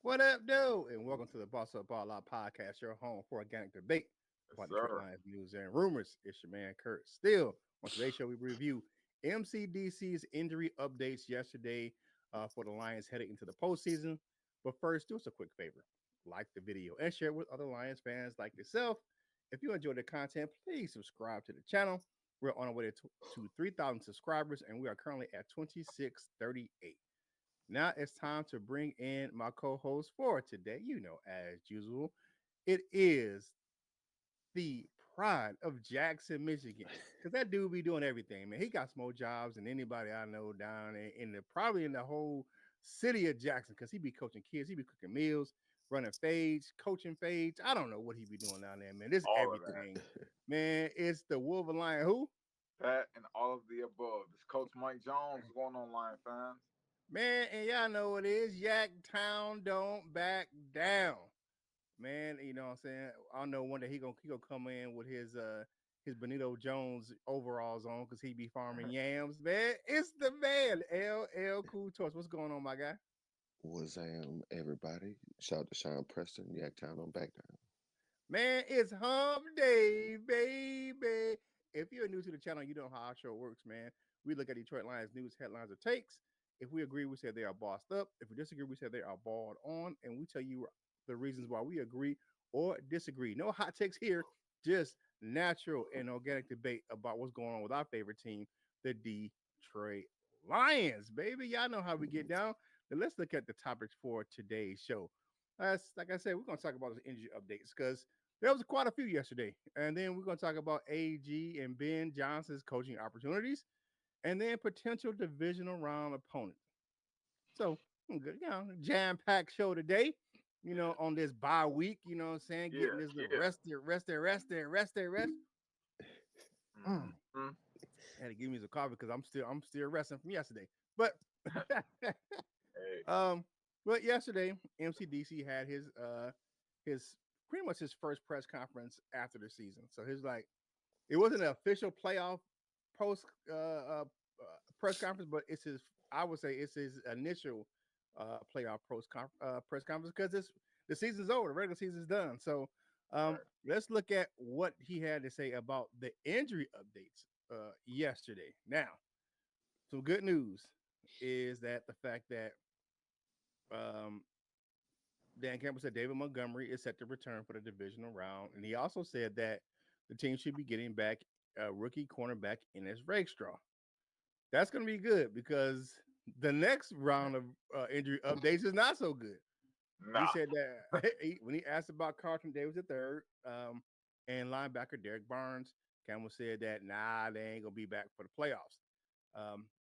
What up, dude? And welcome to the Boss Up Ball Out podcast, your home for organic debate Yes, about Detroit sir. Lions news and rumors. It's your man, Curt. Still, on today's show, we review MCDC's injury updates yesterday for the Lions heading into the postseason. But first, do us a quick favor. Like the video and share it with other Lions fans like yourself. If you enjoy the content, please subscribe to the channel. We're on our way to 3,000 subscribers, and we are currently at 2638. Now it's time to bring in my co-host for today. As usual, it is the pride of Jackson, Michigan. Because that dude be doing everything, man. He got more jobs than anybody I know down in the probably in the whole city of Jackson. Because he be coaching kids, he be cooking meals, running fades, coaching fades. I don't know what he be doing down there, man. This is All of that. everything, man. It's the Wolverine Lion. Who? That and all of the above. This Coach Mike Jones. What's going on, Lion fans? Man, and y'all know what it is. Yak Town don't back down. Man, you know what I'm saying? I know one day he gonna come in with his Benito Jones overalls on because he be farming yams. Man, it's the man, LL Cool Torch. What's going on, my guy? Was everybody? Shout out to Sean Preston, Yaktown on back down. Man, it's Hump Day, baby. If you're new to the channel, you know how our show works, man. We look at Detroit Lions news, headlines, or takes. If we agree, we say they are bossed up. If we disagree, we say they are balled on. And we tell you the reasons why we agree or disagree. No hot takes here, just natural and organic debate about what's going on with our favorite team, the Detroit Lions, baby. Y'all know how we get down. Now let's look at the topics for today's show. Like I said, we're going to talk about those injury updates because there was quite a few yesterday. And then we're going to talk about AG and Ben Johnson's coaching opportunities and then potential divisional round opponents. So, good, jam-packed show today. On this bye week, you know what I'm saying? Yeah, Getting this little yeah. rest. Mm. Mm-hmm. Had to give me some coffee because I'm still resting from yesterday. But Hey, um, but yesterday, MCDC had his pretty much his first press conference after the season. So his it wasn't an official playoff post press conference, but it's his. I would say it's his initial playoff press conference because the season's over, the regular season's done. So right. let's look at what he had to say about the injury updates yesterday. Now, some good news is that the fact that um, Dan Campbell said David Montgomery is set to return for the divisional round, and he also said that the team should be getting back a rookie cornerback in his Rakestraw. That's going to be good because the next round of injury updates is not so good. He Nah. said that when he asked about Carlton Davis III and linebacker Derek Barnes, Campbell said that they ain't gonna be back for the playoffs.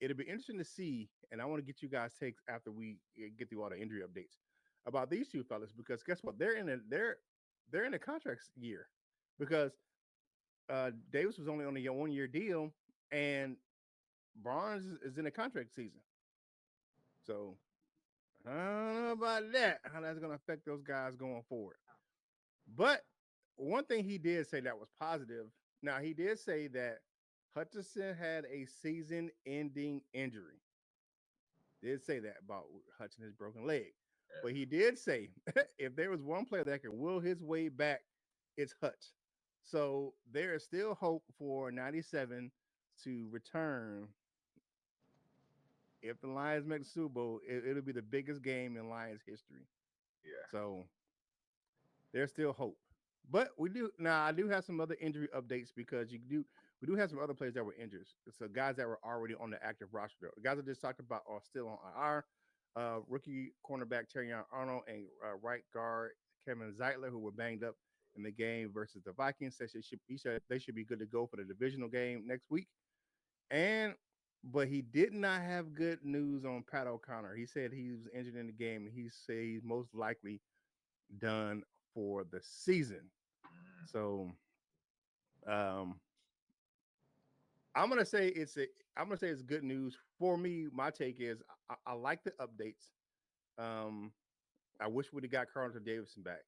It'll be interesting to see, and I want to get you guys' takes after we get through all the injury updates about these two fellas because guess what? They're in a contract year because Davis was only on a 1 year deal and Barnes is in a contract season. So I don't know about that, how that's going to affect those guys going forward. But one thing he did say that was positive. Now, he did say that Hutchinson had a season-ending injury. Did say that about Hutchinson's broken leg. But he did say if there was one player that could will his way back, it's Hutch. So there is still hope for 97 to return. If the Lions make the Super Bowl, it'll be the biggest game in Lions history. Yeah. So there's still hope. But we do now. I do have some other injury updates because we do have some other players that were injured. So guys that were already on the active roster. The guys I just talked about are still on IR. Rookie cornerback Terry Arnold and right guard Kevin Zeitler, who were banged up in the game versus the Vikings. He said they should be good to go for the divisional game next week. But he did not have good news on Pat O'Connor. He said he was injured in the game, and he said he's most likely done for the season. So, I'm gonna say it's good news for me. My take is I like the updates. I wish we'd have got Carlton Davidson back.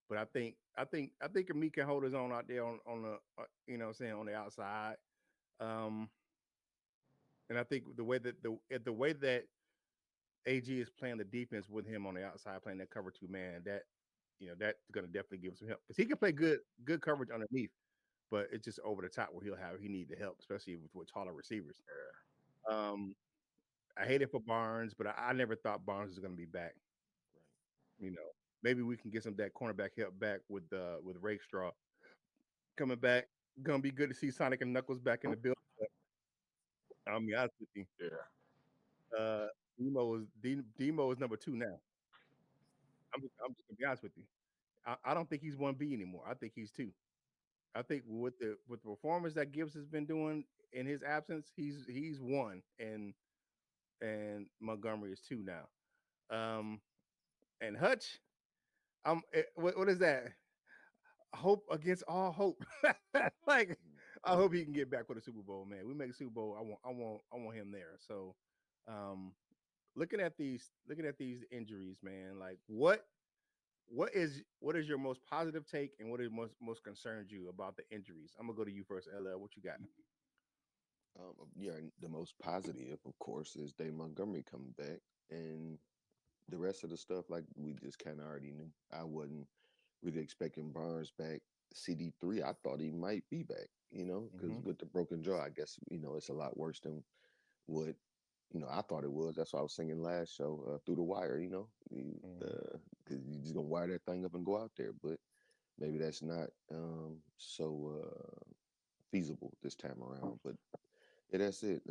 But I think Amik can hold his own out there on the on the outside. And I think the way that AG is playing the defense with him on the outside, playing that cover 2 man. That that's going to definitely give him some help because he can play good coverage underneath, but it's just over the top where he need the help, especially with taller receivers. Yeah. Um, I hate it for Barnes, but I never thought Barnes was going to be back. Maybe we can get some of that cornerback help back with Rakestraw coming back. Gonna be good to see Sonic and Knuckles back in the building. But I'll be honest with you. Yeah. Uh, Demo is number 2 now. I'm just gonna be honest with you. I don't think he's 1B anymore. I think he's 2. I think with the performance that Gibbs has been doing in his absence, he's 1, and Montgomery is 2 now. And Hutch, what is that? Hope against all hope. Like I hope he can get back for the Super Bowl, man. We make a Super Bowl. I want him there. So, um, looking at these injuries, man. Like what is your most positive take, and what is most concerned you about the injuries? I'm gonna go to you first, LL. What you got? Yeah, the most positive, of course, is Dave Montgomery coming back, and the rest of the stuff, like we just kind of already knew. I wasn't really expecting Barnes back. CD3, I thought he might be back, because Mm-hmm. with the broken jaw, I guess, it's a lot worse than what, I thought it was. That's what I was singing last show, Through the Wire, Mm-hmm. because you're just going to wire that thing up and go out there. But maybe that's not so feasible this time around. But yeah, that's it.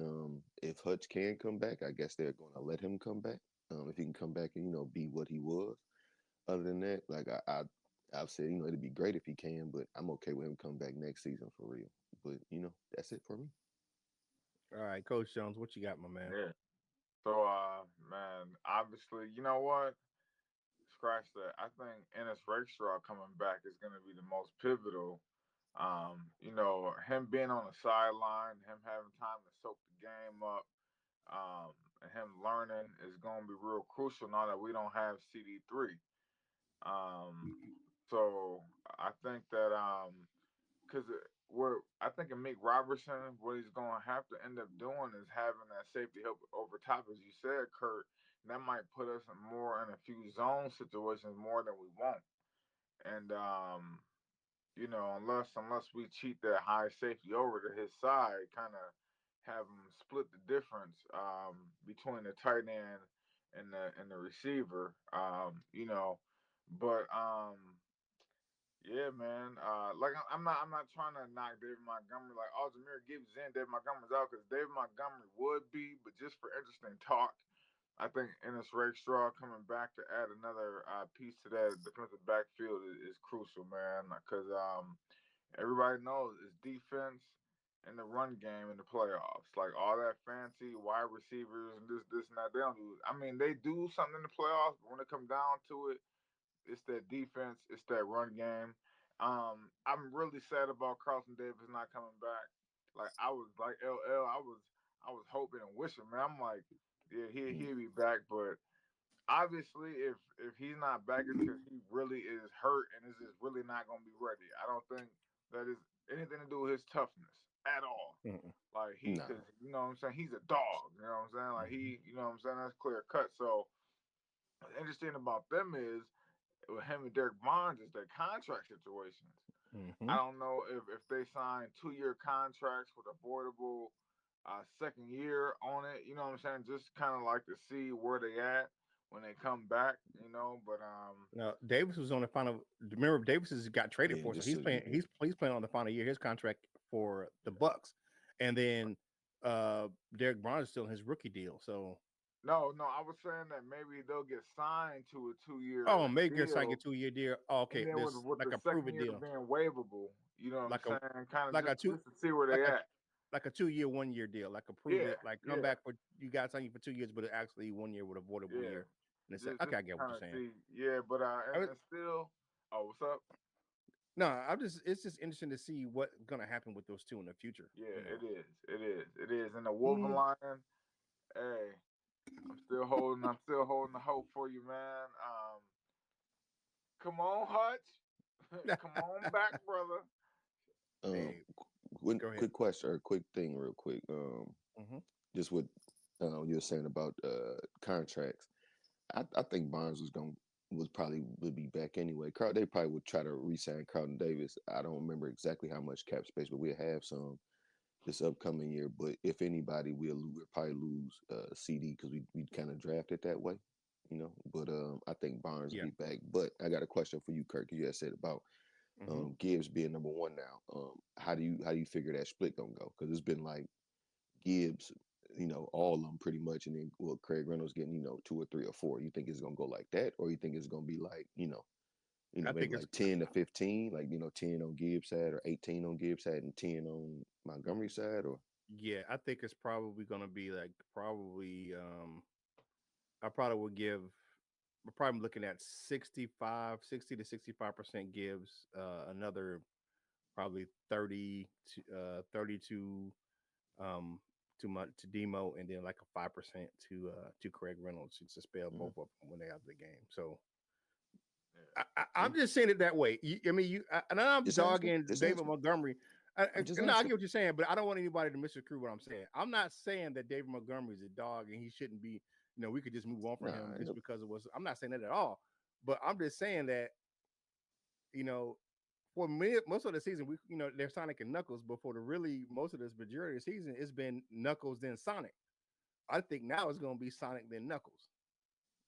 If Hutch can come back, I guess they're going to let him come back. If he can come back and be what he was. Other than that, like I've said, it'd be great if he can, but I'm okay with him coming back next season for real. But that's it for me. All right, Coach Jones, what you got, my man? Yeah. So, man, obviously, you know what? Scratch that. I think Ennis Rakestraw coming back is going to be the most pivotal. Him being on the sideline, him having time to soak the game up, and him learning is going to be real crucial now that we don't have CD3. Um, so I think that because we're I think in Mick Robertson, what he's going to have to end up doing is having that safety help over top, as you said, Curt. And that might put us more in a few zone situations more than we want. And unless we cheat that high safety over to his side, kind of have him split the difference between the tight end and the receiver. But yeah, man. Like I'm not trying to knock David Montgomery. Like, oh, Jameer Gibbs is in, David Montgomery's out, because David Montgomery would be, but just for interesting talk, I think Ennis Rakestraw coming back to add another piece to that defensive backfield is crucial, man. Because everybody knows it's defense and the run game in the playoffs. Like all that fancy wide receivers and this and that, they don't do. I mean, they do something in the playoffs, but when it comes down to it, it's that defense. It's that run game. I'm really sad about Carlton Davis not coming back. Like I was like LL. I was hoping and wishing, man. I'm like, yeah, Mm. he'll be back, but obviously, if he's not back, it's because he really is hurt and is just really not gonna be ready. I don't think that is anything to do with his toughness at all. Mm-mm. Like Nah. because you know what I'm saying, he's a dog. You know what I'm saying? Like you know what I'm saying. That's clear cut. So what's interesting about them is with him and Derek Barnes is their contract situations. Mm-hmm. I don't know if they sign 2-year contracts with avoidable second year on it. You know what I'm saying? Just kind of like to see where they at when they come back. But Now Davis was on the final. Remember, Davis has got traded Yeah, for, so just he's so you playing. know. He's playing on the final year of his contract for the Bucks, and then Derek Barnes is still in his rookie deal. So no, I was saying that maybe they'll get signed to a 2-year oh, Megan signed a deal, 2-year deal. Oh, and okay, then with this with like the a prove second it year deal, being waivable. You know what like I'm a saying? Kind of like just a two just to see where like they a at. like a 2-year 1-year deal, like a prove Yeah, it, like come yeah, back for you guys sign you for 2 years, but it actually 1 year with a voidable yeah. year. And it's like, Just okay, I to get what kind you're of saying. see. Yeah, but I was, and still. Oh, what's up? no, I'm just it's just interesting to see what's gonna happen with those two in the future. Yeah, You know. it is. It is. It is. And the Mm. Wolven Lion, hey, I'm still holding the hope for you, man. Come on, Hutch. Come on back, brother. Um, Hey, quick, go ahead. quick question or quick thing, real quick. Hmm. Just with You were saying about contracts. I think Barnes would be back anyway. They probably would try to re-sign Carlton Davis. I don't remember exactly how much cap space, but we'll have some this upcoming year. But if anybody, we'll probably lose CD because we kind of drafted that way, you know. But I think Barnes will Yeah. be back. But I got a question for you, Kirk. You had said about Hmm. Gibbs being number one now. How do you figure that split gonna go? Because it's been like Gibbs, all of them pretty much, and then Craig Reynolds getting two or three or four. You think it's gonna go like that, or you think it's gonna be like I maybe think it's like 10 to 15, like 10 on Gibbs side or 18 on Gibbs side and 10 on Montgomery side, or yeah, I think it's probably gonna be like probably I probably would give we're probably looking at 60 to 65% gives another probably 30 to um to much to Demo, and then like a 5% to Craig Reynolds to spell mm, both of them when they out of the game. So Yeah. I'm yeah, just saying it that way. I mean, and I'm just ask me, dogging just David ask me, Montgomery. just No, I ask get me. what you're saying, but I don't want anybody to misconstrue what I'm saying. I'm not saying that David Montgomery is a dog and he shouldn't be. We could just move on for Nah, him just because it was. I'm not saying that at all. But I'm just saying that you know, for me, most of the season, they're Sonic and Knuckles, but for the really most of this majority of the season, it's been Knuckles then Sonic. I think now it's going to be Sonic then Knuckles.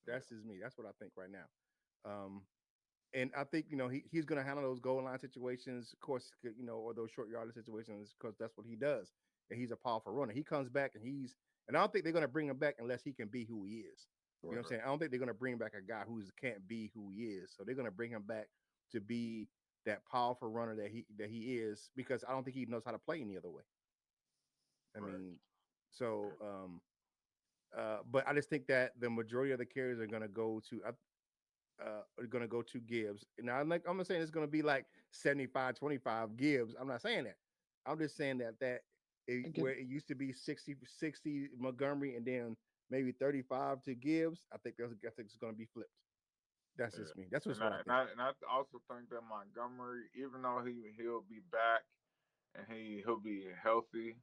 Yeah. That's just me. That's what I think right now. And I think he's going to handle those goal line situations, of course, or those short yardage situations because that's what he does. And he's a powerful runner. He comes back and I don't think they're going to bring him back unless he can be who he is. You know what right. I'm saying? I don't think they're going to bring back a guy who can't be who he is. So they're going to bring him back to be that powerful runner that he is because I don't think he knows how to play any other way. I Right. mean, so but I just think that the majority of the carries are going to go to Gibbs. Now, I'm not saying it's going to be like 75-25 Gibbs. I'm not saying that. I'm just saying I get where it. it used to be 60 Montgomery and then maybe 35 to Gibbs. I think it's going to be flipped. That's Yeah. just me. That's just And what I, I and think. I and I also think that Montgomery, even though he'll be back and he'll be healthy,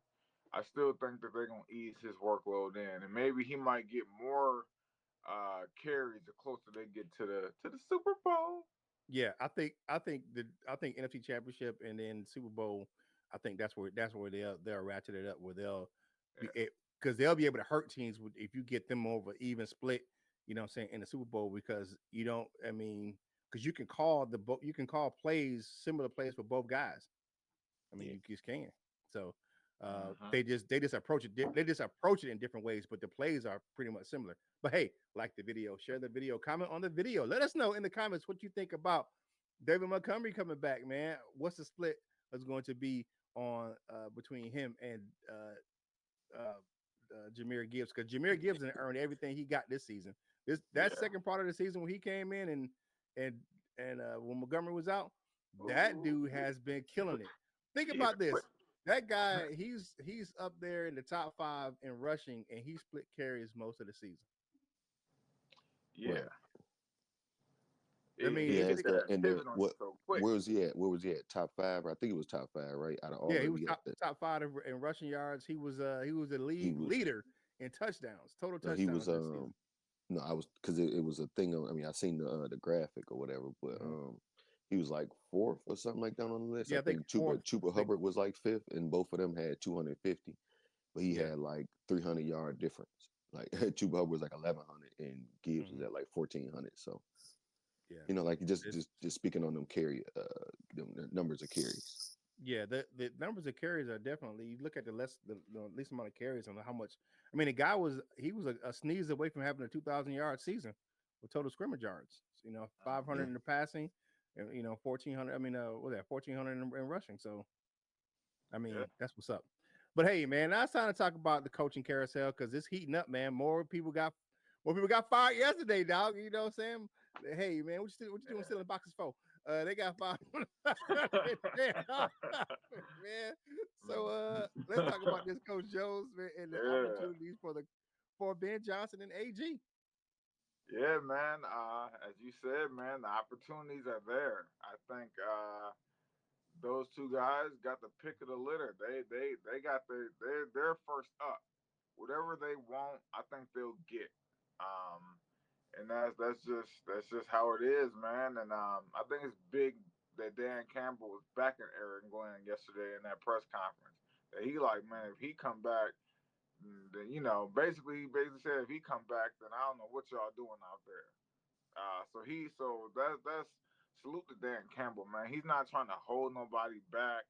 I still think that they're gonna ease his workload in, and maybe he might get more carries the closer they get to the Super Bowl. Yeah, I think NFC Championship and then Super Bowl. I think that's where they'll ratchet it up where they'll be Yeah, because they'll be able to hurt teams if you get them over even split. You know what I'm saying in the Super Bowl because you don't. I mean, because you can call plays similar plays for both guys. I mean, Yeah, you just can. So uh-huh. they just approach it. They just approach it in different ways, but the plays are pretty much similar. But hey, like the video, share the video, comment on the video. Let us know in the comments what you think about David Montgomery coming back, man. What's the split is going to be on between him and Jahmyr Gibbs? Because Jahmyr Gibbs has earned everything he got this season. That Yeah. second part of the season when he came in and when Montgomery was out, that Ooh. dude has been killing it. Think Yeah. about this. That guy, he's up there in the top 5 in rushing, and he split carries most of the season. Yeah. right. I And mean, He he even hit has that that, and then pivot on you what? so quick. Where was he at? Where was he at? Top five? I think it was top five, right? Out of all yeah, he of them, was he had that. top 5 in rushing yards. He was the He league was. leader in touchdowns, total No, he was. touchdowns this season. No, I was because it was a thing. I mean, I seen the graphic or whatever, but Mhm. he was like fourth or something like that on the list. I Yeah, I think think fourth. Chuba I think Hubbard was like fifth, and both of them had 250, but he yeah. had like 300-yard difference. Like Chuba Hubbard was like 1100, and Gibbs was Mhm. at like 1400. So Yeah. like just It's just just speaking on them the numbers of carries. Yeah, the numbers of carries are definitely. You look at the least amount of carries and how much. I mean, the guy was a sneeze away from having a 2,000 yard season with total scrimmage yards. 500 Yeah, in the passing, and 1,400. I mean, what was that 1,400 in rushing? So I Yeah. mean, that's what's up. But hey, man, now it's time to talk about the coaching carousel because it's heating up, man. More people got fired yesterday, dog. You know what I'm saying? Hey, man, what you doing Yeah. selling boxes for? They got fired. Man. So let's talk about this Coach Jones, man, and the Yeah. opportunities for Ben Johnson and AG. Yeah, man. As you said, man, the opportunities are there. I think those two guys got the pick of the litter. They got they're first up. whatever they want, I think they'll get. Um, and that's just how it is, man. And I think it's big that Dan Campbell was backing Aaron Glenn yesterday in that press conference. That he like, man, if he come back, then basically said if he come back, then I don't know what y'all doing out there. So that's salute to Dan Campbell, man. He's not trying to hold nobody back.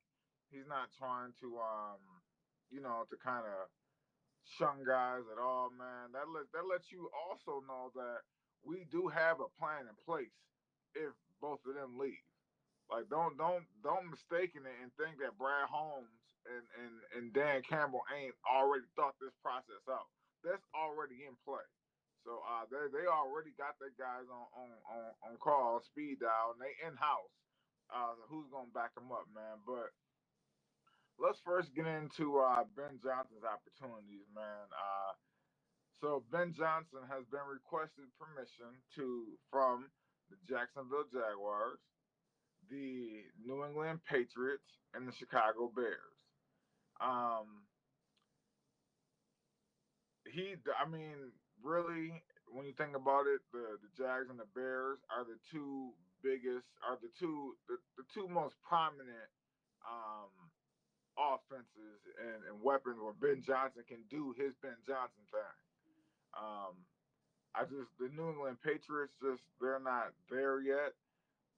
He's not trying to kind of shun guys at all, man. That lets you also know that we do have a plan in place if both of them leave. Like don't mistaken it and think that Brad Holmes and Dan Campbell ain't already thought this process out. That's already in play. So they already got their guys on call, speed dial, and they in house. Who's gonna back them up, man? But let's first get into Ben Johnson's opportunities, man. So Ben Johnson has been requested permission to from the Jacksonville Jaguars, the New England Patriots, and the Chicago Bears. Um, I mean, really, when you think about it, the Jags and the Bears are the two biggest, are the two most prominent um, offenses and weapons where Ben Johnson can do his Ben Johnson thing. Um, the New England Patriots they're not there yet.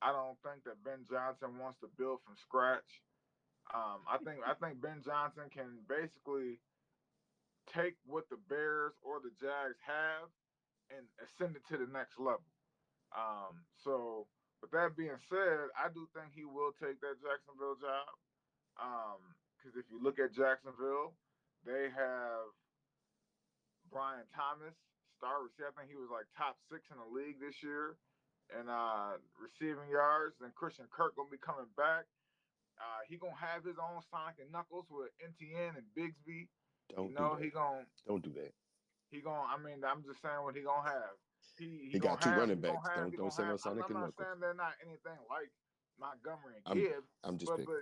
I don't think that Ben Johnson wants to build from scratch. I think Ben Johnson can basically take what the Bears or the Jags have and ascend it to the next level. So with that being said, I do think he will take that Jacksonville job. Because if you look at Jacksonville, they have Brian Thomas, star receiver. I think he was like top 6 in the league this year, and receiving yards. And Christian Kirk gonna be coming back. He gonna have his own Sonic and Knuckles with NTN and Bigsby. Don't do that. He gonna Don't do that. I mean, I'm just saying what he gonna have. He He got gonna two have. running He gonna backs. have. He Don't gonna say no have. Sonic I'm and not Knuckles. saying they're not anything like Montgomery and I'm Gibbs, I'm just but picking.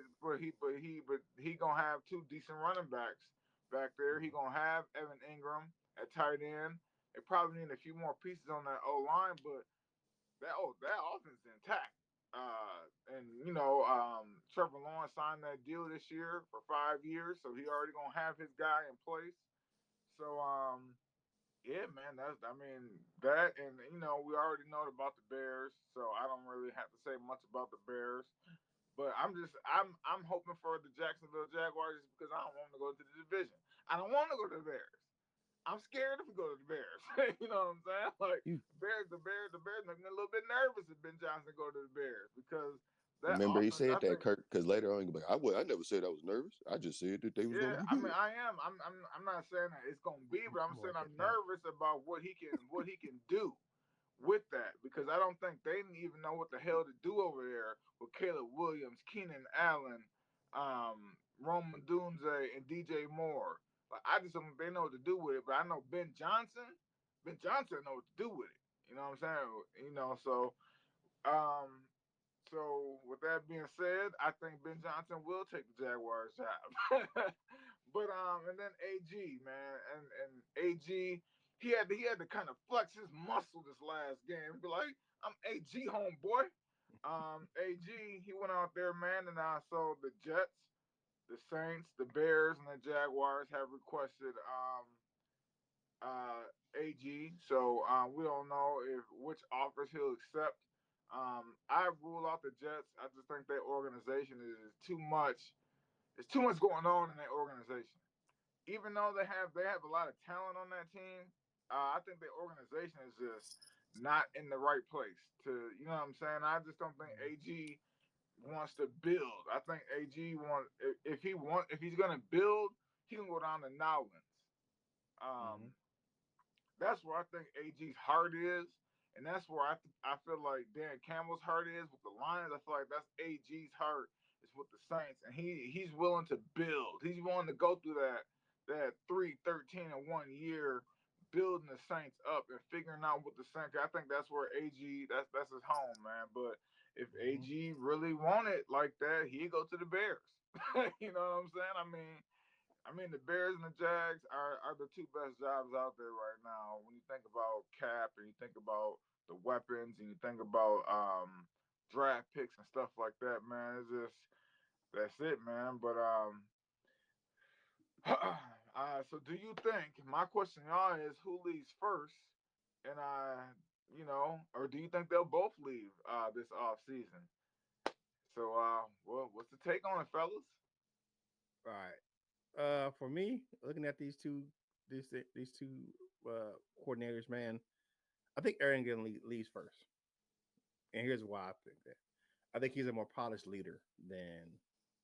he gonna have two decent running backs back there. He gonna have Evan Ingram at tight end. They probably need a few more pieces on that O line, but that offense is intact. Trevor Lawrence signed that deal this year for 5 years, so he already gonna have his guy in place. So yeah, man, that, and we already know about the Bears, so I don't really have to say much about the Bears. But I'm hoping for the Jacksonville Jaguars just because I don't want to go to the division. I don't want to go to the Bears. I'm scared if we go to the Bears. You know what I'm saying? Like You the Bears make me a little bit nervous if Ben Johnson go to the Bears because that remember he offense. said I that, think. Kurt, because later on he'll be like, I never said I was nervous. I just said that they was gonna Yeah, be I mean, good. I am. I'm not saying that it's gonna be, but I'm I'm saying like I'm that now. nervous about what he can do with that because I don't think they even know what the hell to do over there with Caleb Williams, Keenan Allen, Roman Dunze, and DJ Moore. Like I just don't think they know what to do with it. But I know Ben Johnson. Ben Johnson know what to do with it. You know what I'm saying? Um, so with that being said, I think Ben Johnson will take the Jaguars job. But and then AG, man, and AG, he had to kind of flex his muscle this last game. Be like, I'm AG homeboy. AG, he went out there, man, and so the Jets, the Saints, the Bears, and the Jaguars have requested AG. So we don't know if which offers he'll accept. I rule out the Jets. I just think their organization is too much. There's too much going on in that organization. Even though they have a lot of talent on that team, I think their organization is just not in the right place. You know what I'm saying? I just don't think AG wants to build. I think AG wants if he's gonna build, he can go down to Nowlands. Mm-hmm. Um, that's where I think AG's heart is, and that's where I feel like Dan Campbell's heart is with the Lions. I feel like that's AG's heart is with the Saints, and he's willing to build. He's willing to go through that 3-13 in 1 year, building the Saints up and figuring out what the Saints. I think that's where AG that's his home, man. But if Mm-hmm. AG really wanted like that, he'd go to the Bears. You know what I'm saying? I mean, I mean, the Bears and the Jags are the two best jobs out there right now. When you think about cap and you think about the weapons and you think about draft picks and stuff like that, man, it's just that's it, man. But so do you think? My question y'all is who leaves first, and or do you think they'll both leave this off season? So well, what's the take on it, fellas? All right. For me, looking at these two coordinators, man, I think Aaron Glenn leaves first, and here's why I think that. I think he's a more polished leader than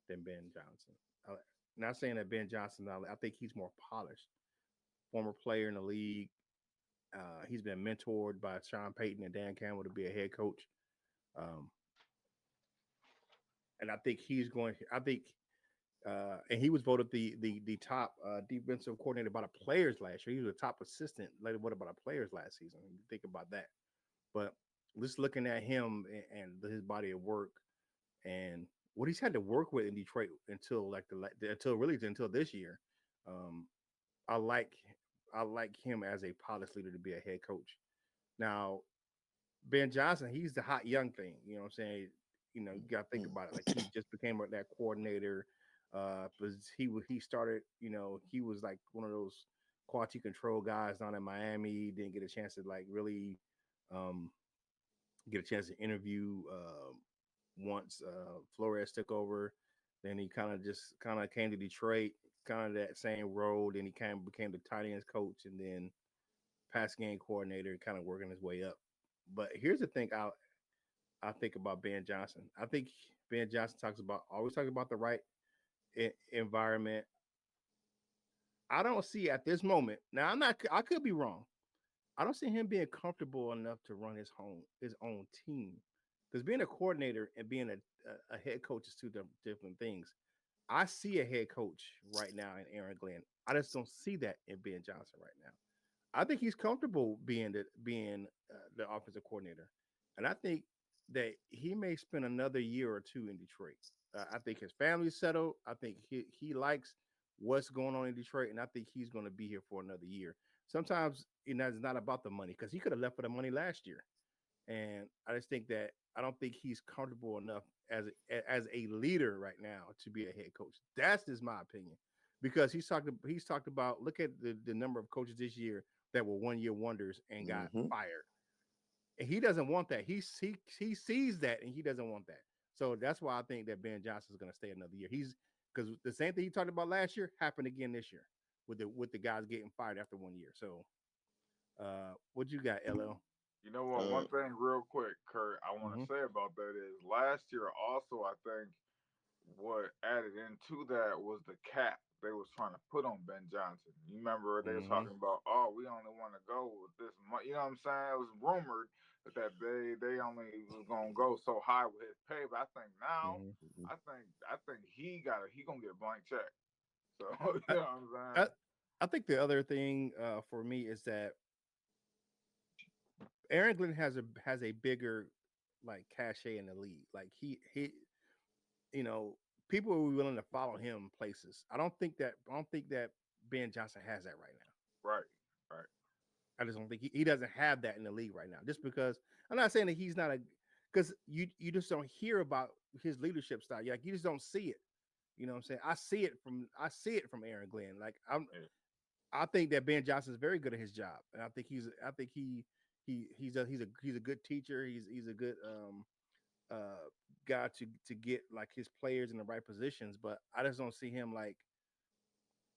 Ben Johnson. I, not saying that Ben Johnson, I think he's more polished. Former player in the league. He's been mentored by Sean Payton and Dan Campbell to be a head coach. Um, and I think he's going. I think and he was voted the top defensive coordinator by the players last year. He was a top assistant. Like, what about the players last season? Think about that. But just looking at him and his body of work and what he's had to work with in Detroit until until this year, um, I like I like him as a polished leader to be a head coach. Now Ben Johnson, he's the hot young thing. You know what I'm saying? You got to think about it. Like he just became that coordinator. But he started. He was like one of those quality control guys down in Miami. He didn't get a chance to like really um, get a chance to interview once Flores took over. Then he kind of came to Detroit, kind of that same role. Then he kind of became the tight ends coach, and then pass game coordinator, kind of working his way up. But here's the thing I think about Ben Johnson. I think Ben Johnson always talks about the right environment. I don't see at this moment. Now I could be wrong. I don't see him being comfortable enough to run his own team. Because being a coordinator and being a head coach is two different things. I see a head coach right now in Aaron Glenn. I just don't see that in Ben Johnson right now. I think he's comfortable being the offensive coordinator, and I think that he may spend another year or two in Detroit. I think his family's settled. I think he likes what's going on in Detroit, and I think he's going to be here for another year. Sometimes it's not about the money because he could have left for the money last year, and I just think that I don't think he's comfortable enough as a leader right now to be a head coach. That's just my opinion, because he's talked about look at the number of coaches this year that were 1 year wonders and got Mm-hmm. fired. And he doesn't want that. He sees that and he doesn't want that. So that's why I think that Ben Johnson is going to stay another year. He's because the same thing he talked about last year happened again this year with the guys getting fired after 1 year. So what you got, LL? You know what? Uh, One thing, real quick, Kurt, I want to Mm-hmm. say about that is last year also, I think what added into that was the cap they was trying to put on Ben Johnson. You remember they was Mm-hmm. talking about, oh, we only want to go with this money. You know what I'm saying? It was rumored that they only was gonna go so high with his pay. But I think now, Mm-hmm. mhm. I think he gonna get a blank check. So I, you know what I'm I saying? I think the other thing for me is that Aaron Glenn has a bigger like cachet in the league. Like he you know, people are willing to follow him places. I don't think that Ben Johnson has that right now. Right, right, I just don't think he doesn't have that in the league right now. Just because I'm not saying that he's not a because you just don't hear about his leadership style. Like you just don't see it. You know what I'm saying? I see it from Aaron Glenn. Like yeah, I think that Ben Johnson is very good at his job, and I think he's a good teacher. He's a good guy to get like his players in the right positions. But I just don't see him like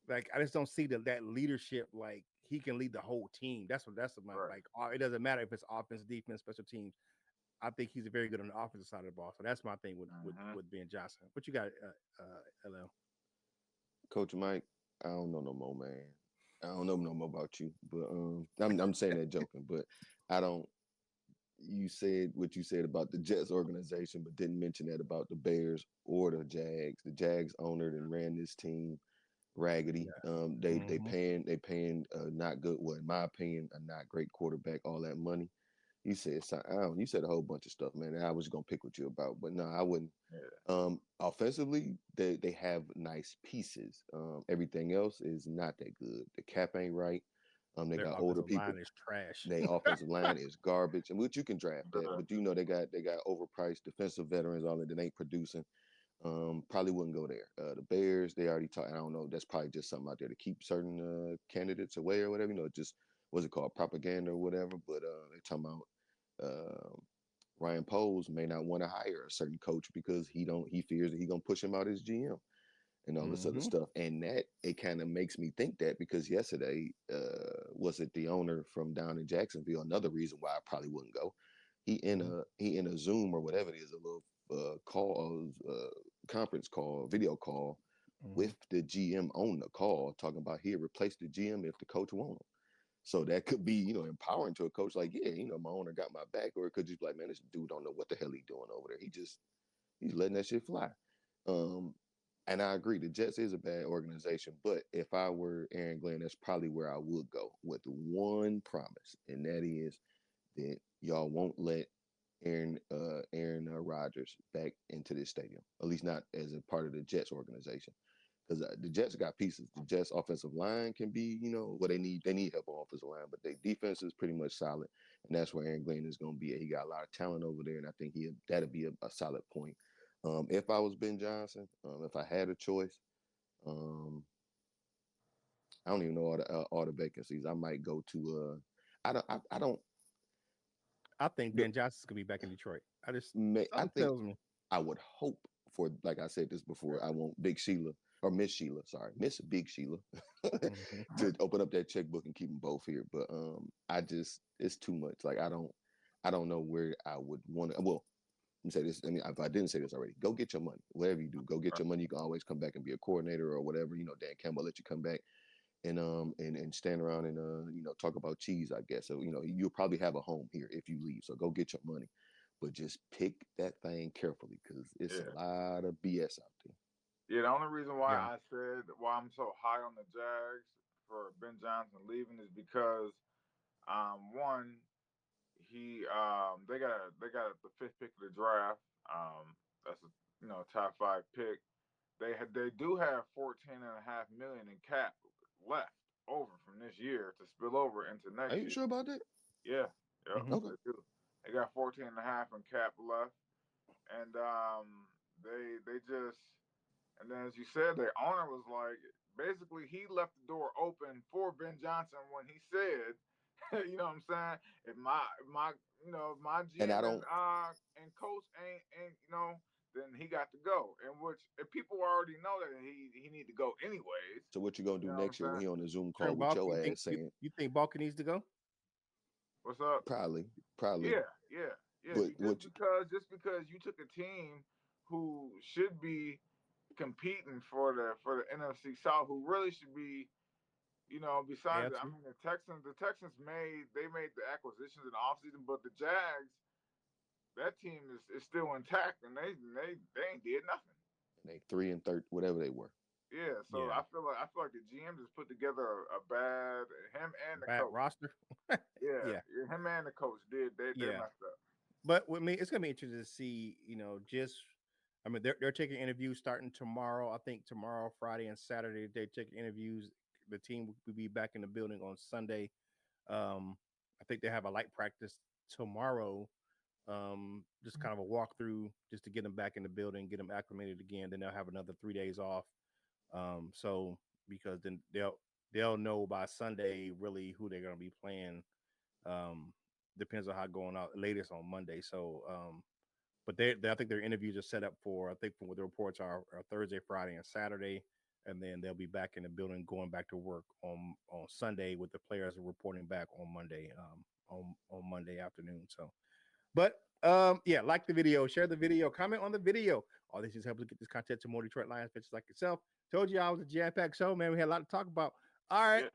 I just don't see that leadership. Like he can lead the whole team. That's my right. like. It doesn't matter if it's offense, defense, special teams. I think he's very good on the offensive side of the ball. So that's my thing with with, Mm-hmm. with Ben Johnson. What you got, LL? Coach Mike, I don't know no more, man. I don't know no more about you, but I'm saying that joking, but I don't. You said what you said about the Jets organization, but didn't mention that about the Bears or the Jags. The Jags owner and ran this team raggedy. They Mm-hmm. paying not good. Well, in my opinion, a not great quarterback all that money. You said I don't, you said a whole bunch of stuff, man. That I was gonna pick with you about, but no, I wouldn't. Yeah. Offensively, they have nice pieces. Everything else is not that good. The cap ain't right. They Their got older offensive people. line is trash. Their offensive line is garbage, and which you can draft that, Uh, but you know they got overpriced defensive veterans, all that ain't producing. Probably wouldn't go there. The Bears, they already talked. I don't know. That's probably just something out there to keep certain candidates away or whatever. You know, just what's it called, propaganda or whatever. But they talking about Ryan Poles may not want to hire a certain coach because he fears that he gonna push him out as GM and all this other Mm-hmm. stuff. And that it kind of makes me think that because yesterday, was it the owner from down in Jacksonville? Another reason why I probably wouldn't go. He in a Zoom or whatever it is, a little call, conference call, video call Mm-hmm. with the GM on the call, talking about here replace the GM if the coach won't. So that could be, empowering to a coach like, yeah, my owner got my back, or it could just be like, man, this dude don't know what the hell he's doing over there. He's letting that shit fly. Um, and I agree, the Jets is a bad organization, but if I were Aaron Glenn, that's probably where I would go with one promise, and that is that y'all won't let Aaron Rodgers back into this stadium, at least not as a part of the Jets organization. Because the Jets got pieces. The Jets offensive line can be, what they need help on offensive line, but their defense is pretty much solid, and that's where Aaron Glenn is going to be. He got a lot of talent over there, and I think that'll be a solid point. If I was Ben Johnson, if I had a choice, um, I don't even know all the vacancies. I might go to. I don't. I think Ben Johnson's gonna be back in Detroit. I Something think tells me. I would hope for, like I said this before, I want Big Sheila or Miss Sheila, sorry, Miss Big Sheila, Mm-hmm. to open up that checkbook and keep them both here. But it's too much. Like I don't know where I would want to. Well, let me say this. I mean, if I didn't say this already, go get your money. Whatever you do, go get your money. You can always come back and be a coordinator or whatever. Dan Campbell let you come back and stand around and talk about cheese, I guess. So you'll probably have a home here if you leave. So go get your money, but just pick that thing carefully because it's yeah. a lot of BS out there. Yeah, the only reason why Yeah. I said why I'm so high on the Jags for Ben Johnson leaving is because one, they got the fifth pick of the draft. That's a top five pick. They do have 14.5 million in cap left over from this year to spill over into Are next you year. sure about that? Yeah, yeah, Mm-hmm. Okay. they do. They got 14.5 in cap left, and they just and then as you said, their owner was like basically he left the door open for Ben Johnson when he said, you know what I'm saying? If my my And I GM don't. and coach ain't then he got to go. And which if people already know that he need to go anyways. So what you gonna You do know what I'm next year when saying? he on the Zoom call Trent with Balk, your you think ass saying you think Balky needs to go? What's up? probably, Yeah, yeah, yeah. but what? Just because you took a team who should be competing for the NFC South, who really should be, besides that, I AFC. mean, the Texans made the acquisitions in the offseason, but the Jags, that team is still intact, and they ain't did nothing. They 3 and 3, whatever they were. Yeah, so Yeah. I feel like the GM just put together a bad him and the Bad coach. roster. Yeah, Yeah. yeah, him and the coach they Yeah. messed up. But with me, it's gonna be interesting to see. I mean, they're taking interviews starting tomorrow. I think tomorrow, Friday, and Saturday they're taking interviews. The team will be back in the building on Sunday. I think they have a light practice tomorrow. Just kind of a walkthrough just to get them back in the building, get them acclimated again. Then they'll have another 3 days off. So because then they'll know by Sunday really who they're gonna be playing. Um, Depends on how going out latest on Monday. So but I think their interviews are set up for, I think from what the reports are Thursday, Friday, and Saturday, and then they'll be back in the building going back to work on Sunday with the players reporting back on Monday on Monday afternoon. So, but yeah, like the video, share the video, comment on the video. All this is helping to get this content to more Detroit Lions fans like yourself. Told you I was a jam-packed show, man. We had a lot to talk about. All right, Yeah,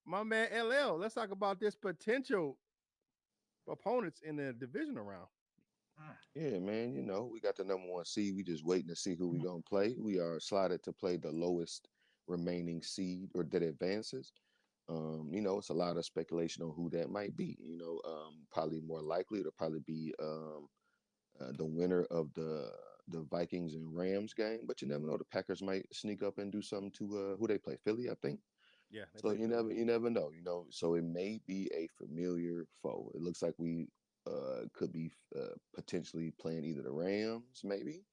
my man LL, let's talk about this potential opponents in the divisional round. mm, Yeah, man. We got the number one seed. We just waiting to see who we gonna play. We are slotted to play the lowest remaining seed or that advances. It's a lot of speculation on who that might be. Probably more likely it'll probably be the winner of the Vikings and Rams game, but you never know. The Packers might sneak up and do something to who they play, Philly, I think. Yeah, they So play Philly. you never know. So it may be a familiar foe. It looks like we could be potentially playing either the Rams, maybe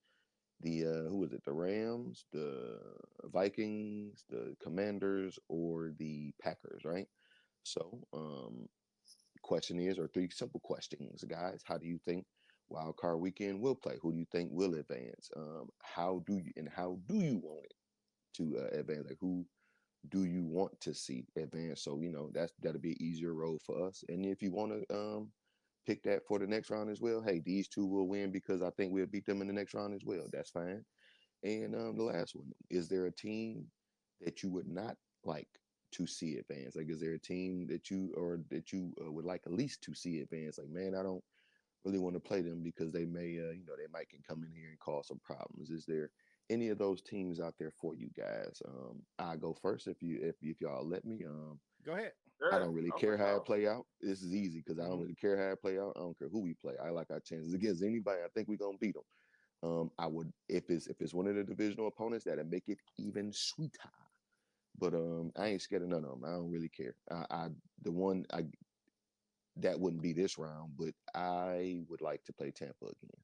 the who is it? The Rams, the Vikings, the Commanders, or the Packers, right? So, question is, or three simple questions, guys. How do you think Wild Card Weekend will play? Who do you think will advance? How do you want it to advance? Like, who do you want to see advance? So that'll be an easier road for us. And if you want to pick that for the next round as well, hey, these two will win because I think we'll beat them in the next round as well. That's fine. And the last one, is there a team that you would not like to see advance? Like, is there a team that you would like at least to see advance? Like, man, I don't really want to play them because they may, they might can come in here and cause some problems. Is there any of those teams out there for you guys? I go first if y'all let me. Go ahead. I don't really care how it play. play out. This is easy because I don't really care how it play out. I don't care who we play. I like our chances against anybody. I think we're gonna beat them. I would if it's one of the divisional opponents that'd make it even sweeter. But I ain't scared of none of them. I don't really care. The one that wouldn't be this round, but I would like to play Tampa again.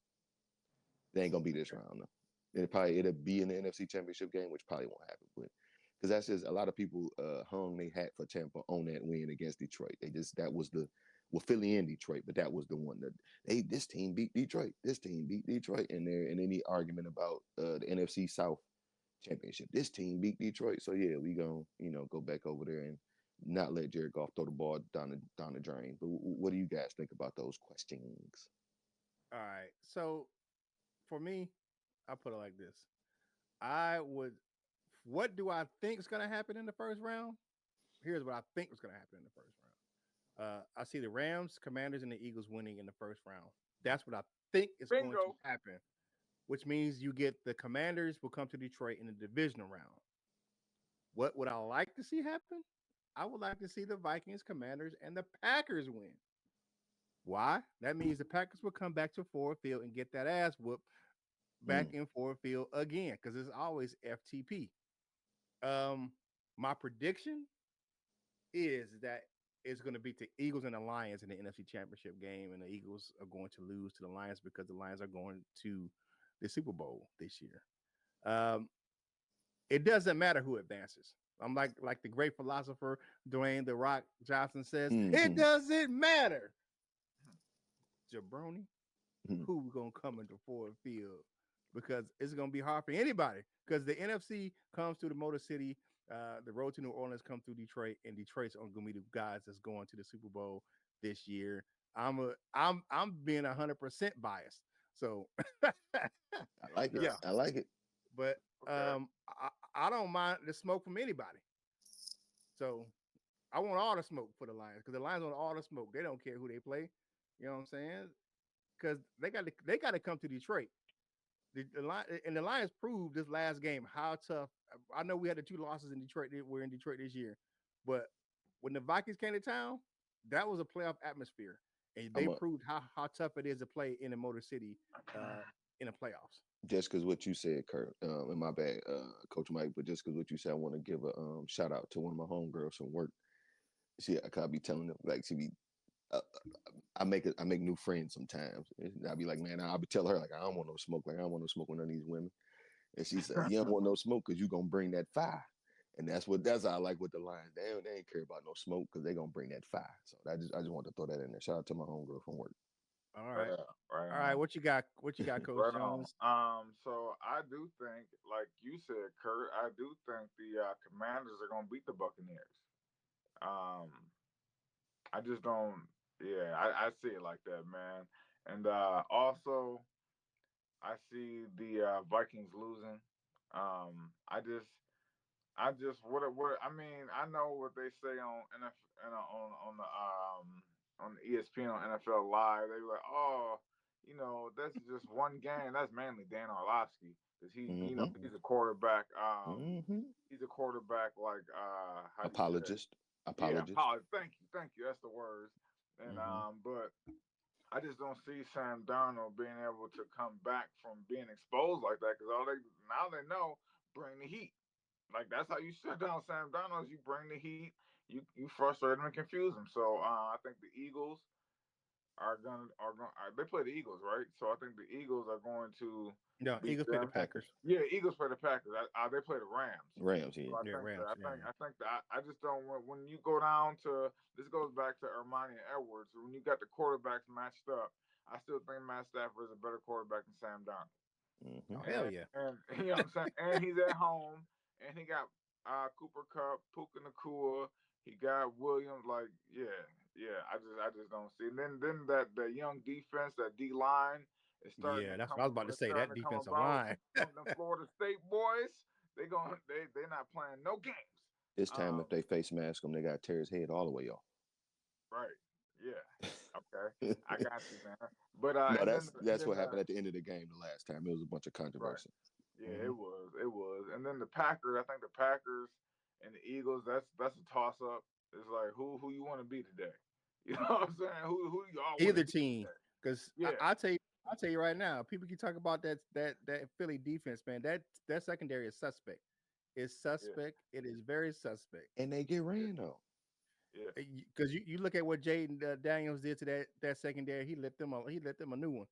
They ain't gonna be this round though. It'll be in the NFC Championship game, which probably won't happen. But because that's just a lot of people hung their hat for Tampa on that win against Detroit. That was Philly and Detroit, but that was the one that this team beat Detroit. This team beat Detroit, and any argument about the NFC South Championship. This team beat Detroit, so yeah, we gonna go back over there and not let Jared Goff throw the ball down the drain. But what do you guys think about those questions? All right. So for me, I put it like this. I would. What do I think is going to happen in the first round? Here's what I think is going to happen in the first round. I see the Rams, Commanders, and the Eagles winning in the first round. That's what I think is going to happen, which means you get the Commanders will come to Detroit in the divisional round. What would I like to see happen? I would like to see the Vikings, Commanders, and the Packers win. Why? That means the Packers will come back to Ford Field and get that ass whooped back in Ford Field again because it's always FTP. My prediction is that it's going to beat the Eagles and the Lions in the NFC Championship game, and the Eagles are going to lose to the Lions because the Lions are going to the Super Bowl this year. It doesn't matter who advances. I'm like the great philosopher Dwayne The Rock Johnson says, it doesn't matter. Jabroni, who's going to come into Ford Field? Because it's going to be hard for anybody because the NFC comes through the Motor City. The road to New Orleans come through Detroit, and Detroit's going to be the guys that's going to the Super Bowl this year. I'm being 100% biased. So I like it. Yeah. I like it. But I don't mind the smoke from anybody. So I want all the smoke for the Lions because the Lions want all the smoke. They don't care who they play. You know what I'm saying? Because they got to come to Detroit. The Lions proved this last game how tough. I know we had the two losses in Detroit. We're in Detroit this year, but when the Vikings came to town, that was a playoff atmosphere, and they proved how tough it is to play in the Motor City in the playoffs. Just because what you said, Curt, and my bad, Coach Mike, but just because what you said, I want to give a shout out to one of my homegirls from work. I be telling them like she be. I make new friends sometimes. And I be like, man, I'll be telling her like, I don't want no smoke. Like, I don't want no smoke with none of these women. And she said, you don't want no smoke because you gonna bring that fire. And that's how I like with the Lions. They ain't care about no smoke because they gonna bring that fire. So I just want to throw that in there. Shout out to my homegirl from work. All right. All right. What you got, Coach Jones? So I do think, like you said, Curt, I do think the Commanders are gonna beat the Buccaneers. I just don't. Yeah, I see it like that, man. And also, I see the Vikings losing. I just what I mean. I know what they say on on the ESPN on NFL Live. They were like, oh, that's just one game. That's mainly Dan Orlovsky because he's a quarterback. He's a quarterback like apologist. Yeah, Apologies. apology. Thank you. That's the words. And Mm-hmm. but I just don't see Sam Darnold being able to come back from being exposed like that because all they now they know bring the heat. Like that's how you shut down Sam Darnold. Is you bring the heat. You frustrate him and confuse him. So I think the Eagles they play the Eagles, right? So I think the Eagles are going to No, beat Eagles play the them. Packers. Yeah, Eagles play the Packers. They play the Rams. Rams here. So I Yeah, think Rams. that Yeah. I think that I just don't want when you go down to this goes back to Armani and Edwards when you got the quarterbacks matched up. I still think Matt Stafford is a better quarterback than Sam Darnold. Oh, Mm-hmm. hell yeah. And you know what I'm saying? And he's at home and he got Cooper Cup, Puka Nakua, he got Williams, like, yeah. I just don't see. And then that young defense, that D line is starting Yeah, to that's what come I was about to it's say. starting That to come defensive about. line. Them Florida State boys, they're not playing no games. This time, Um, if they face mask him, they got to tear his head all the way off. right. Yeah. Okay. I got you, man. But No, and then that's what happened at the end of the game the last time. It was a bunch of right. controversy. Yeah, Mm-hmm. it was. And then the Packers, I think the Packers and the Eagles, that's a toss up. It's like who you want to be today? You know what I'm saying? Who do y'all want to Either be team, today? because Yeah, I'll tell you right now. People keep talking about that Philly defense, man. That secondary is suspect. It's yeah, suspect. It is very suspect. And they get yeah, ran on. yeah, Because you look at what Jaden Daniels did to that secondary, he let them a new one.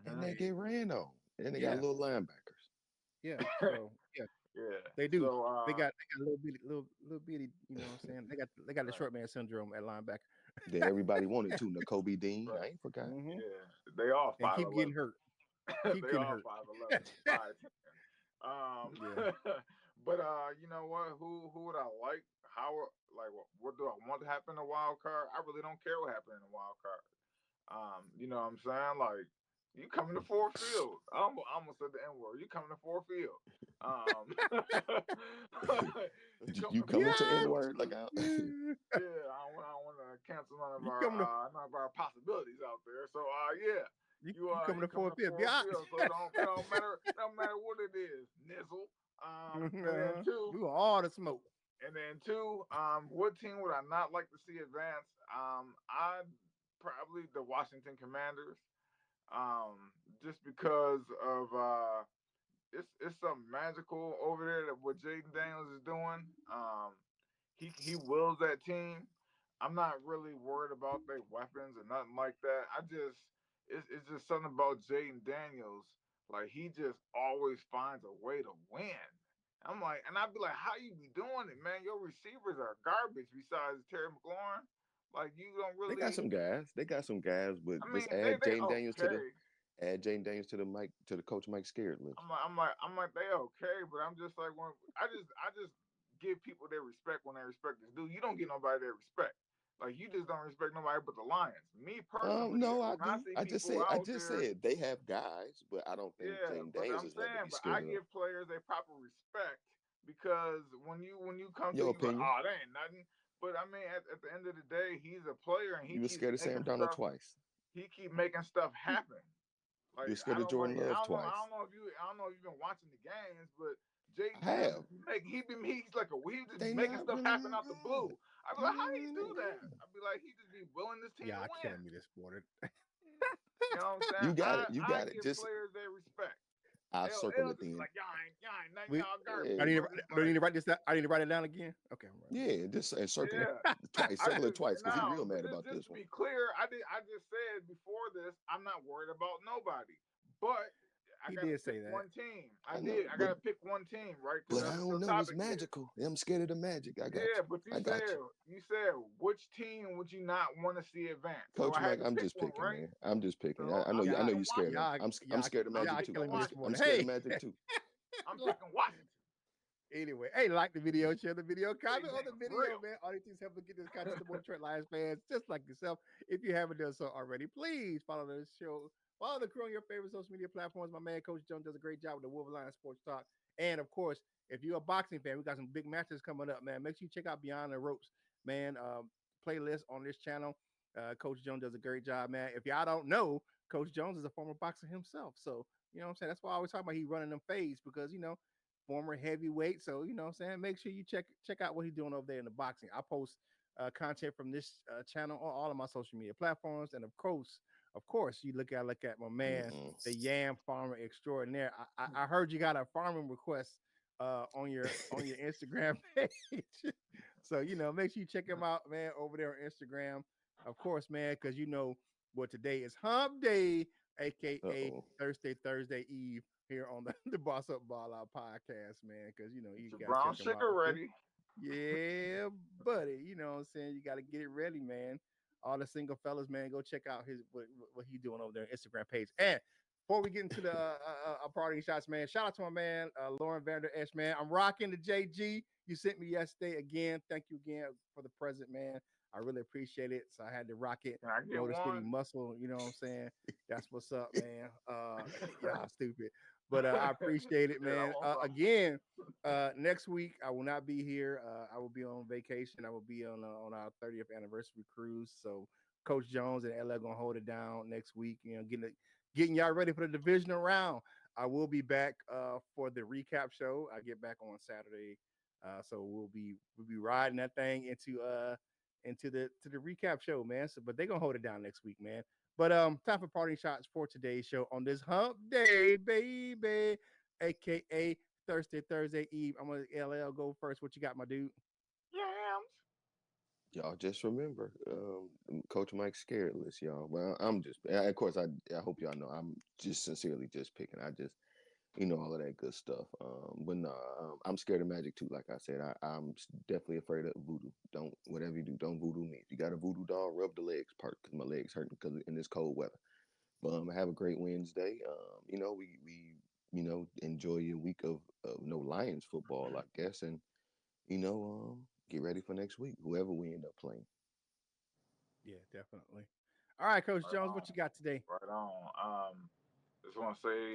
And hmm they And get ran on. And they got yeah, little linebackers. yeah. So yeah, yeah. they do. So They got little bitty. You know what I'm saying? They got the right, short man syndrome at linebacker. That everybody wanted to. N'Kobe Dean. I right, ain't forgot. Hmm. yeah. They all And five keep getting 11. hurt. Keep They getting all hurt. 5'11", 5'10". Yeah. But you know what? Who would I like? How what do I want to happen in the wild card? I really don't care what happened in the wild card. You know what I'm saying? Like you coming to Ford Field. I almost said the N word. You coming to Ford Field. Um, you You coming to coming Ford to Yeah. N Field. word? Look out. Yeah, I don't want to cancel You coming to none of our possibilities out there. So yeah, you coming you to coming Fort to Fifth? Ford Yeah. Field. So it don't matter what it is, Nizzle. And then Uh-huh. two, We want all the smoke. what team would I not like to see advance? I probably the Washington Commanders. Just because of it's something magical over there that what Jaden Daniels is doing. He wills that team. I'm not really worried about their weapons or nothing like that. It's just something about Jaden Daniels. Like he just always finds a way to win. I'm like, and I'd be like, how you be doing it, man? Your receivers are garbage besides Terry McLaurin. Like you don't They got really. some guys. They got some guys, but I mean, just they okay. Add Jane Daniels to the Coach Mike Scared list. I'm like they okay, but I'm just like when I just give people their respect when they respect this dude. You don't get nobody their respect. Like you just don't respect nobody but the Lions. Me personally, No, I when I do. see I just people said I out just there, said they have guys, but I don't think yeah, Jane but Daniels I'm is nothing to saying, be but I scared of. give players a proper respect because when you come Your through, you be like, opinion? oh, that ain't nothing. But I mean, at the end of the day, he's a player and he You were keeps scared of Sam making Donald stuff. twice. He keep making stuff happen. You Like were scared of Jordan I Love don't know. I twice. don't know if you. I don't know if you've been watching the games, but Jaden I Daniels have. is make he been he's like he just be They making not stuff running happen it out the good. blue. I'd be They like, how not do you running do it that? good. I'd be like, he just be willing this team to Y'all win. killing me this morning. You know what I'm You saying? got it. You I got it. give Just players their respect. I'll circle L it just be then. like, y'all ain't nothing, We y'all garbage. Yeah, I'm just do I need like, to write this down? I need to write it down again. Okay, I'm writing it yeah. Just and circle it yeah. twice. I Circle it just twice because he now, real but mad about just this to one. be clear, I just said before this, I'm not worried about nobody. But I He gotta did pick say that. one team. I know, I gotta pick one team, right? Because I that's what don't the know. It's topic is. magical. I'm scared of the magic. I got Yeah, you. but I got you. you said which team would you not want to see advance? So Coach I had Mike, to I'm pick just one, picking, right? man. I'm just So picking. I know you. I I'm know Y'all, you picking scared of Washington. him. y'all, I'm scared of I'm magic y'all too. picking killing me this I'm morning. Washington. scared of Hey, magic too. I'm picking Washington. anyway, hey, like the video, share the video, Jay comment on the Daniels for video, real. man. All these things help us get this content to more Detroit Lions fans, just like yourself. If you haven't done so already, please follow the show. Follow the crew on your favorite social media platforms. My man, Coach Jones, does a great job with the Wolverine Sports Talk. And of course, if you're a boxing fan, we got some big matches coming up, man. Make sure you check out Beyond the Ropes, man. Playlist on this channel. Coach Jones does a great job, man. If y'all don't know, Coach Jones is a former boxer himself. So, you know what I'm saying? That's why I always talk about he running them fades because, former heavyweight. So, you know what I'm saying? Make sure you check out what he's doing over there in the boxing. I post content from this channel on all of my social media platforms. And of course, you look at my man, Mm-mm. the Yam Farmer Extraordinaire. I heard you got a farming request on your Instagram page. So make sure you check him out, man, over there on Instagram. Of course, man, because what today is Hump Day, aka Uh-oh. Thursday Eve here on the, the Boss Up Ball Out podcast, man. Because Get you your gotta brown check him out. sugar ready. Yeah, buddy. You know what I'm saying? You got to get it ready, man. All the single fellas, man, go check out his what he doing over there on Instagram page. And before we get into the parting shots, man, shout out to my man Lauren Vander Esch, man. I'm rocking the JG you sent me yesterday again. Thank you again for the present, man. I really appreciate it. So I had to rock it. Can I get Motor City one? Muscle, you know what I'm saying? That's what's up, man. Y'all stupid. But I appreciate it, Shit, I man. want some. Again, next week I will not be here. I will be on vacation. I will be on our 30th anniversary cruise. So Coach Jones and LL gonna hold it down next week. Getting y'all ready for the divisional round. I will be back for the recap show. I get back on Saturday, so we'll be riding that thing into the recap show, man. So, but they're gonna hold it down next week, man. But time for parting shots for today's show on this Hump Day, baby, aka Thursday Eve. I'm gonna LL go first. What you got, my dude? Yams. Y'all just remember, Coach Mike's scared list, y'all. Well, I'm just, of course, I hope y'all know I'm just sincerely just picking. I just, all of that good stuff. But no, I'm scared of magic too. Like I said, I'm definitely afraid of voodoo. Don't, whatever you do, don't voodoo me. If you got a voodoo doll, rub the legs part because my legs hurting because in this cold weather. But have a great Wednesday. We enjoy your week of no Lions football, I guess, and get ready for next week. Whoever we end up playing. Yeah, definitely. All right, Coach Right Jones, on. what you got today? Right on. Just want to say,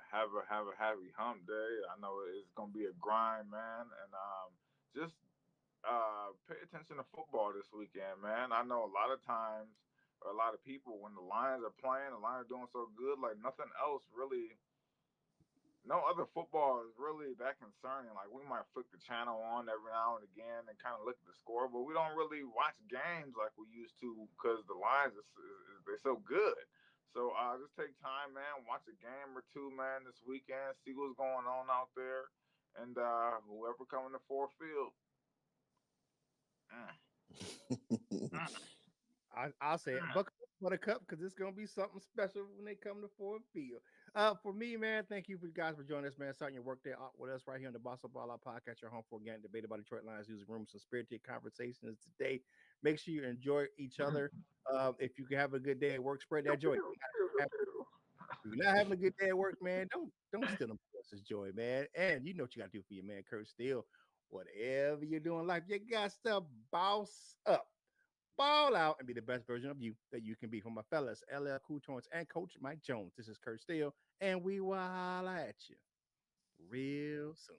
have a happy hump day. I know it's gonna be a grind, man, and just pay attention to football this weekend, man. I know a lot of times, or a lot of people, when the Lions are playing, the Lions are doing so good, like nothing else really, no other football is really that concerning. Like we might flick the channel on every now and again and kind of look at the score, but we don't really watch games like we used to because the Lions they're so good. So just take time, man. Watch a game or two, man, this weekend. See what's going on out there, and whoever coming to Ford Field. Mm, mm, I'll say it. mm. Buck Buttercup, because it's gonna be something special when they come to Ford Field. For me, man, thank you for guys for joining us, man. Starting your work day out with us right here on the Boss of Ball Out podcast, your home for organic debate about Detroit Lions using room some spirited conversations today. Make sure you enjoy each other. If you can have a good day at work, spread Pew, that joy. pew, pew, pew. If you're not having a good day at work, man, don't steal them else's joy, man. And you know what you got to do for your man, Curt. Still, whatever you're doing in life, you got to boss up, ball out, and be the best version of you that you can be. For my fellas, LL Cool Tones and Coach Mike Jones. This is Curt Steele, and we will holla at you real soon.